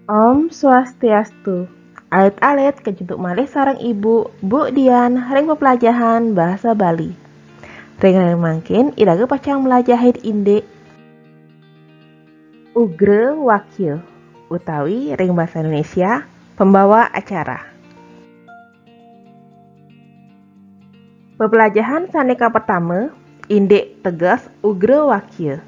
Om Swastiastu. Alit-alit kejentuk malih sareng ibu, Bu Dian, ring pepelajahan bahasa Bali. Ring mangkin iraga pacang melajahid inde Ugre Wakil utawi ring bahasa Indonesia pembawa acara. Pepelajahan saneka pertama, inde tegas Ugre Wakil.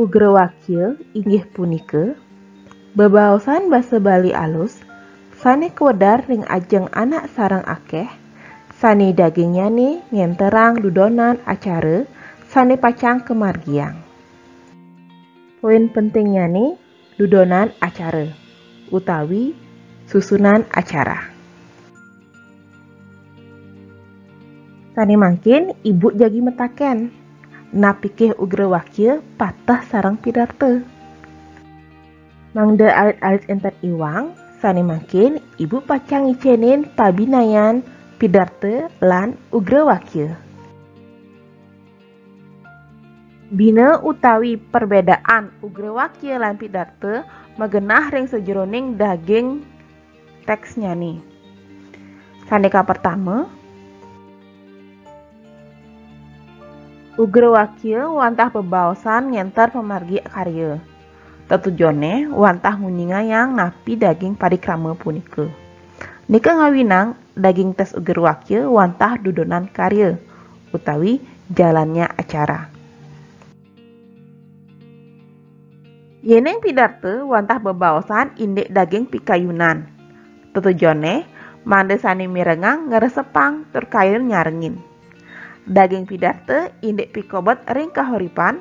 Ugre Wakil inggih punika bebaosan basa Bali alus sane kewedar ring ajeng anak sarang akeh sane dagingnya nih ngenterang dudonan acara sane pacang kemargiang. Poin pentingnya nih dudonan acara utawi susunan acara. Sane mangkin ibu jagi metaken napikih Ugre Wakil patah sarang pidarta. Mangda alit-alit enten iwang, sane mangkin ibu pacang ngicenin pabinayan pidarta lan Ugre Wakil. Bina utawi perbedaan Ugre Wakil lan pidarta magenah ring sejeroning daging teksnya nih. Saneka pertama, Ugre Wakil wantah bebaosan ngenter pemargi karya. Tetujone wantah ngunyingayang napi daging parikrama punika. Nika ngawinang daging tes Ugre Wakil wantah dudonan karya utawi jalannya acara. Yeneng pidarta wantah bebaosan indek daging pikayunan. Tetujone mande sani mirengang ngeresepang tur kail nyarengin. Daging pidarta indek pikobot ring kahuripan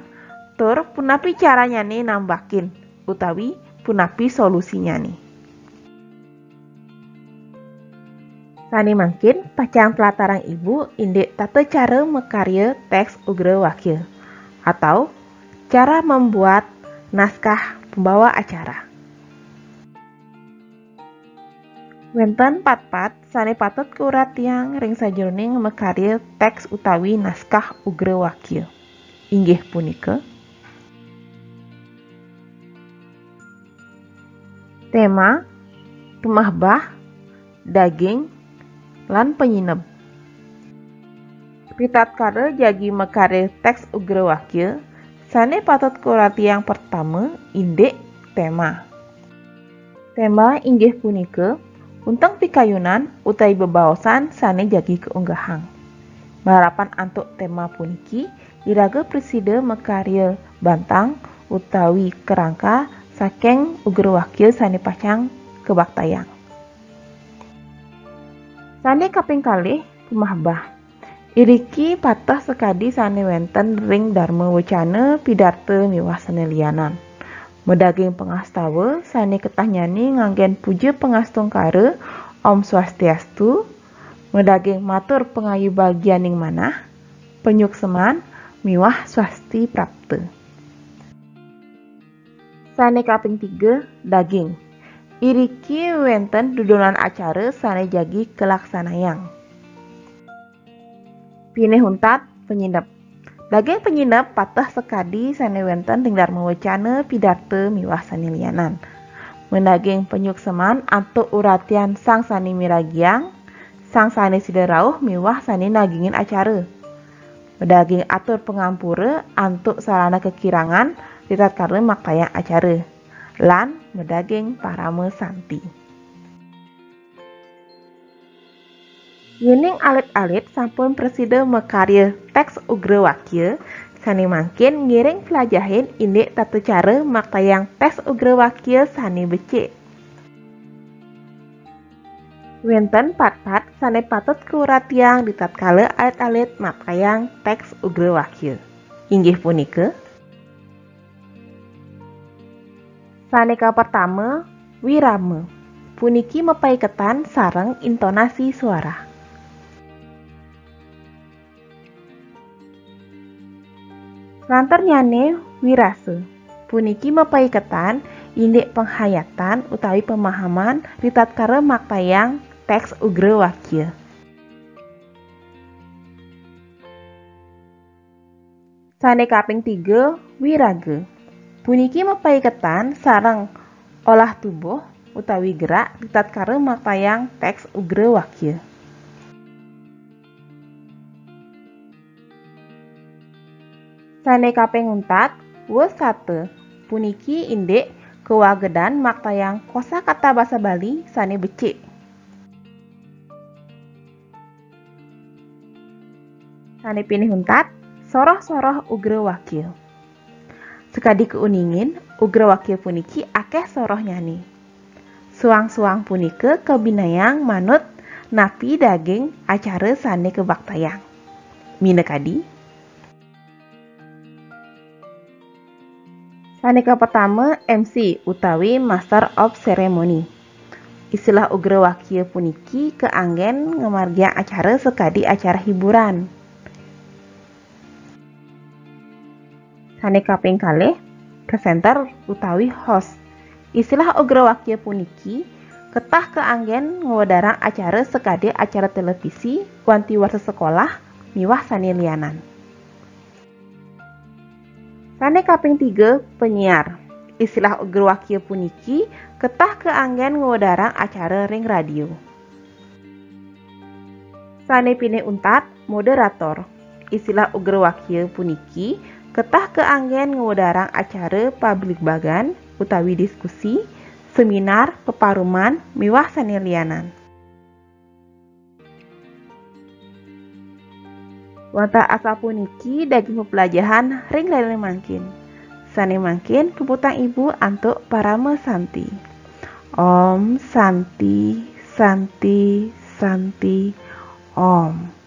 tur punapi caranya nih nambakin utawi punapi solusinya nih. Sani mangkin pacang pelatarang ibu indek tata cara mekarya teks Ugre Wakil atau cara membuat naskah pembawa acara. Wenten pat-pat sane patut kurat tiang ring sajroning mekarya teks utawi naskah Ugre Wakil. Inggih punika tema, pemahbah, daging, lan penyinep. Pitatkala jagi mekarya teks Ugre Wakil, sane patut kurat tiang pertama indek tema. Tema inggih punika untang pikayunan utai bebaosan sane jagi keunggahang. Harapan antuk tema puniki iraga presida mekarya bantang utawi kerangka saking Ugre Wakil sane pacang kebaktayang. Sane kaping kalih pemahbah. Iriki patah sekadi sane wenten ring Dharma Wacana pidarta miwah sane lianan. Medaging pengastawa sane ketah nyani nganggen puja pengastungkara Om Swastiastu, medaging matur pengayu bagianing manah, penyukseman miwah swasti prapta. Sane kaping 3 daging. Iriki wenten dudonan acara sane jagi kelaksanayang. Pineh huntat penyinep. Daging penyinep patah sekadi sane wenten ring Dharma Wacana pidarta miwah sane lianan. Mendaging penyukseman antuk uratian sang sane miragiang, sang sane siderauh miwah sane nagingin acara. Mendaging atur pengampura antuk sarana kekirangan ditatkala maktayang acara. Lan mendaging parame santi. Yening alit-alit sampun presida mekarya teks Ugre Wakil, sane mangkin ngiring pelajahin indek tata cara maktayang teks Ugre Wakil sane becik. Wenten pat-pat sane patut kuratiang ditatkala alit-alit maktayang teks Ugre Wakil. Inggih punika saneka pertama wirama. Puniki mepaiketan sareng intonasi suara. Lanternyane wirase. Puniki mepaiketan indek penghayatan utawi pemahaman ditatkala maktayang teks Ugre Wakil. Sane kaping 3 wiraga. Puniki mapaiketan sareng olah tubuh utawi gerak ditatkala maktayang teks ugra wakil. Sane kaping untat wes 1 puniki indek kewagedan maktayang kosakata basa Bali sane becik. Sane pinih untat soroh-soroh ugra wakil. Sekadi keuningin ugra wakil puniki akeh soroh nyani. Suang-suang punike kebinayang manut napi daging acara sane kebaktayang. Minekadi. Sane pertama MC utawi Master of Ceremony. Istilah ugra wakil puniki keanggen ngemargiang acara sekadi acara hiburan. Sane kaping kalih presenter utawi host. Istilah ugra wakil puniki ketah keanggen ngwedarang acara sekade acara televisi wanti warsa sekolah miwah sane lianan. Sane kaping 3 penyiar. Istilah ugra wakil puniki ketah keanggen ngwedarang acara ring radio. Sane pinih untat moderator. Istilah ugra wakil puniki ketah keanggen ngwedarang acara publik bagan utawi diskusi, seminar, peparuman, miwah sane lianan. Wonten asa puniki daging pepelajahan ring leleng mangkin. Sane mangkin keputang ibu antuk parame santi. Om Santi Santi Santi Om.